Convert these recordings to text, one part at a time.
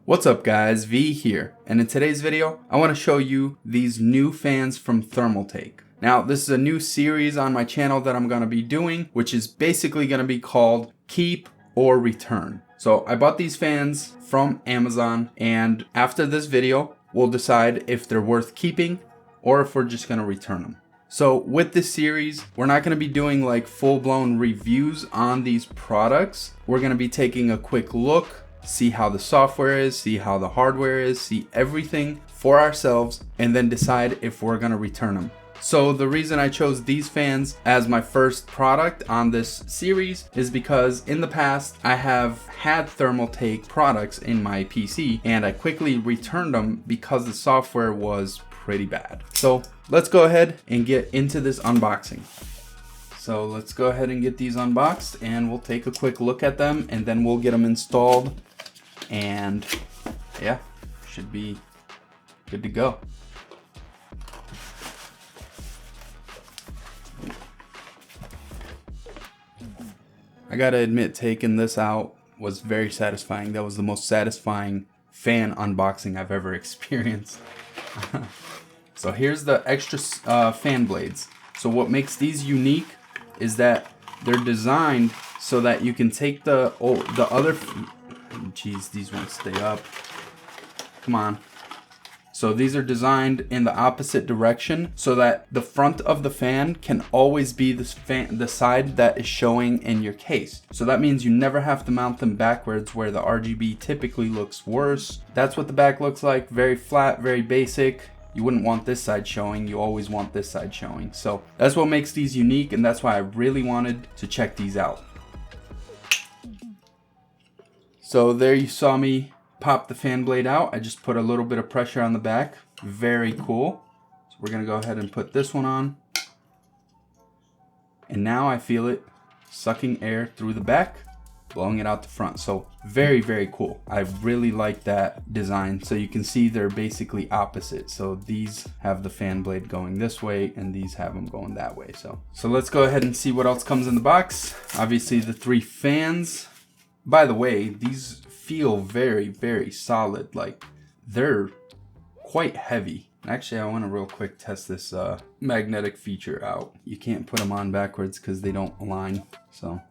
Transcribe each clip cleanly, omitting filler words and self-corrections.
What's up guys, V here, and in today's video I want to show you these new fans from Thermaltake. Now this is a new series on my channel that I'm going to be doing, which is basically going to be called Keep or Return. So I bought these fans from Amazon, and after this video we'll decide if they're worth keeping or if we're just going to return them. So with this series, we're not going to be doing like full-blown reviews on these products. We're going to be taking a quick look, see how the software is, see how the hardware is, see everything for ourselves, and then decide if we're going to return them. So the reason I chose these fans as my first product on this series is because in the past I have had Thermaltake products in my PC and I quickly returned them because the software was pretty bad. So let's go ahead and get into this unboxing. So let's go ahead and get these unboxed and we'll take a quick look at them and then we'll get them installed, and yeah, should be good to go. I gotta admit, taking this out was very satisfying. That was the most satisfying fan unboxing I've ever experienced. So here's the extra fan blades. So what makes these unique is that they're designed so that you can take the other, geez, these won't stay up. Come on. So these are designed in the opposite direction so that the front of the fan can always be the side that is showing in your case. So that means you never have to mount them backwards where the RGB typically looks worse. That's what the back looks like, very flat, very basic. You wouldn't want this side showing, you always want this side showing. So that's what makes these unique, and that's why I really wanted to check these out. So there you saw me pop the fan blade out. I just put a little bit of pressure on the back. Very cool. So we're gonna go ahead and put this one on. And now I feel it sucking air through the back, blowing it out the front. So very, very cool. I really like that design. So you can see they're basically opposite. So these have the fan blade going this way and these have them going that way. So let's go ahead and see what else comes in the box. Obviously the 3 fans. By the way, these feel very, very solid. Like they're quite heavy. Actually, I want to real quick test this magnetic feature out. You can't put them on backwards because they don't align. So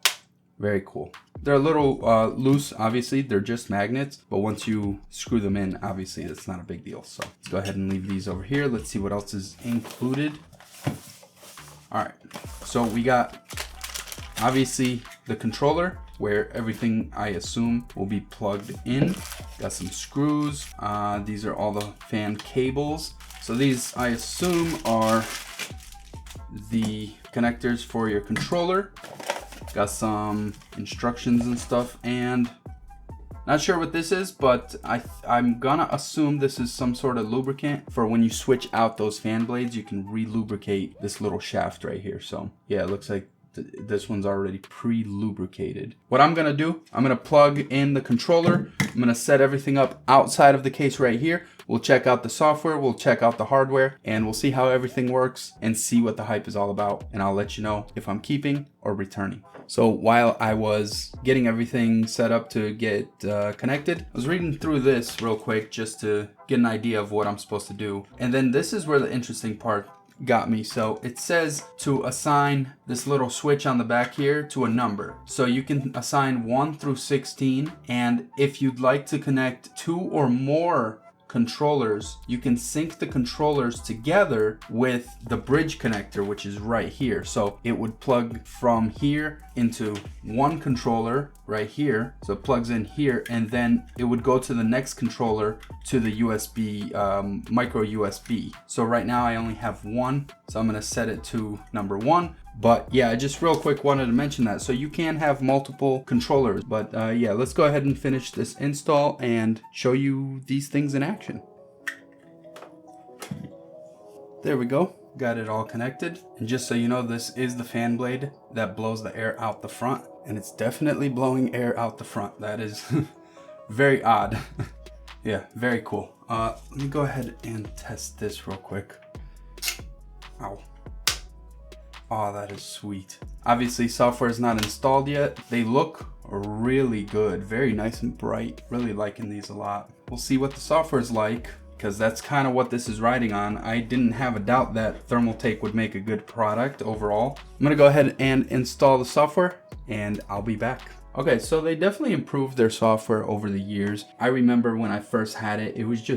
very cool. They're a little loose, obviously. They're just magnets, but once you screw them in, obviously that's not a big deal. So let's go ahead and leave these over here. Let's see what else is included. All right, so we got obviously the controller where everything I assume will be plugged in. Got some screws. These are all the fan cables. So these I assume are the connectors for your controller. Got some instructions and stuff, and not sure what this is, but I'm gonna assume this is some sort of lubricant for when you switch out those fan blades, you can re-lubricate this little shaft right here. So yeah, it looks like this one's already pre-lubricated. What I'm gonna do, I'm gonna plug in the controller. I'm gonna set everything up outside of the case right here. We'll check out the software, we'll check out the hardware, and we'll see how everything works and see what the hype is all about. And I'll let you know if I'm keeping or returning. So while I was getting everything set up to get connected, I was reading through this real quick just to get an idea of what I'm supposed to do. And then this is where the interesting part got me. So it says to assign this little switch on the back here to a number. So you can assign 1 through 16, and if you'd like to connect 2 or more controllers, you can sync the controllers together with the bridge connector, which is right here. So it would plug from here into one controller right here. So it plugs in here, and then it would go to the next controller to the USB, micro USB. So right now I only have 1. So I'm gonna set it to number 1. But yeah, I just real quick wanted to mention that. So you can have multiple controllers, but yeah, let's go ahead and finish this install and show you these things in action. There we go, got it all connected. And just so you know, this is the fan blade that blows the air out the front, and it's definitely blowing air out the front. That is very odd. Yeah, very cool. Let me go ahead and test this real quick. Ow. Oh, that is sweet. Obviously, software is not installed yet. They look really good, very nice and bright. Really liking these a lot. We'll see what the software is like, because that's kind of what this is riding on. I didn't have a doubt that Thermaltake would make a good product overall. I'm gonna go ahead and install the software and I'll be back. Okay, so they definitely improved their software over the years. I remember when I first had it, it was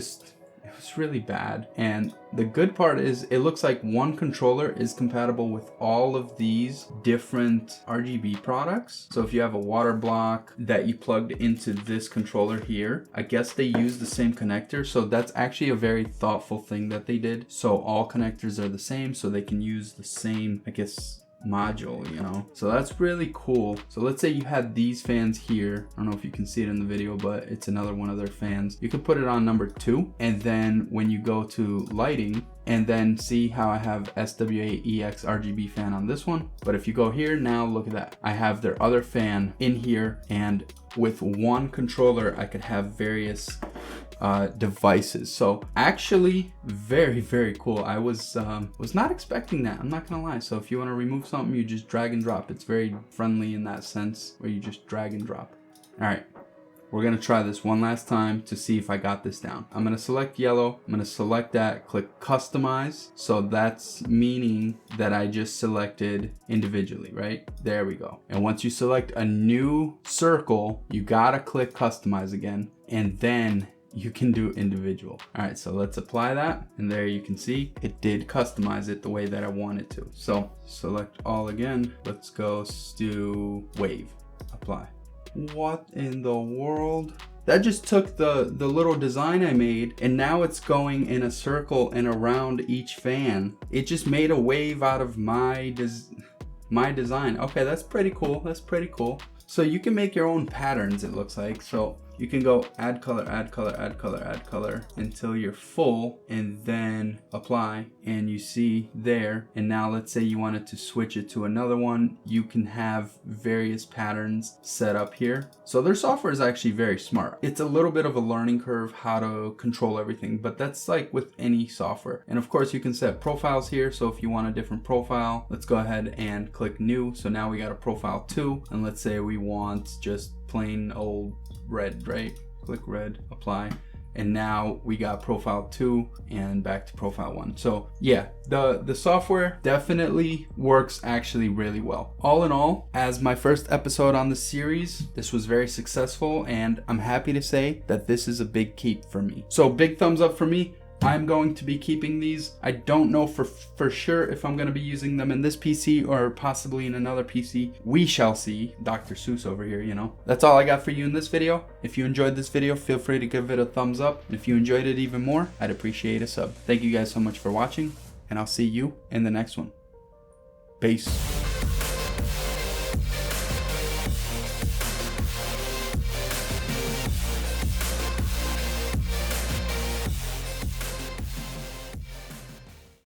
really bad. And the good part is it looks like one controller is compatible with all of these different RGB products. So if you have a water block that you plugged into this controller here, I guess they use the same connector. So that's actually a very thoughtful thing that they did. So all connectors are the same, so they can use the same, I guess, module, you know, so that's really cool. So let's say you had these fans here. I don't know if you can see it in the video, but it's another one of their fans. You could put it on number 2, and then when you go to lighting, and then see how I have SWA-EX RGB fan on this one. But if you go here now, look at that. I have their other fan in here, and with one controller, I could have various devices. So actually very, very cool. I was not expecting that. I'm not gonna lie. So if you want to remove something, you just drag and drop. It's very friendly in that sense, where you just drag and drop. All right. We're gonna try this one last time to see if I got this down. I'm gonna select yellow, I'm gonna select that, click customize. So that's meaning that I just selected individually, right? There we go. And once you select a new circle, you gotta click customize again, and then you can do individual. All right, so let's apply that. And there you can see it did customize it the way that I want it to. So select all again. Let's go do wave, apply. What in the world? That just took the little design I made, and now it's going in a circle and around each fan. It just made a wave out of my design. Okay, that's pretty cool. That's pretty cool. So you can make your own patterns, it looks like. So you can go add color, add color, add color, add color until you're full, and then apply, and you see there. And now let's say you wanted to switch it to another one, you can have various patterns set up here. So their software is actually very smart. It's a little bit of a learning curve how to control everything, but that's like with any software. And of course you can set profiles here. So if you want a different profile, let's go ahead and click new. So now we got a profile 2, and let's say we want just plain old red, right? Click red, apply, and now we got profile 2 and back to profile 1. So yeah, the software definitely works actually really well. All in all, as my first episode on the series, this was very successful, and I'm happy to say that this is a big keep for me. So big thumbs up for me. I'm going to be keeping these. I don't know for sure if I'm going to be using them in this PC or possibly in another PC. We shall see. Dr. Seuss over here, you know. That's all I got for you in this video. If you enjoyed this video, feel free to give it a thumbs up. And if you enjoyed it even more, I'd appreciate a sub. Thank you guys so much for watching, and I'll see you in the next one. Peace.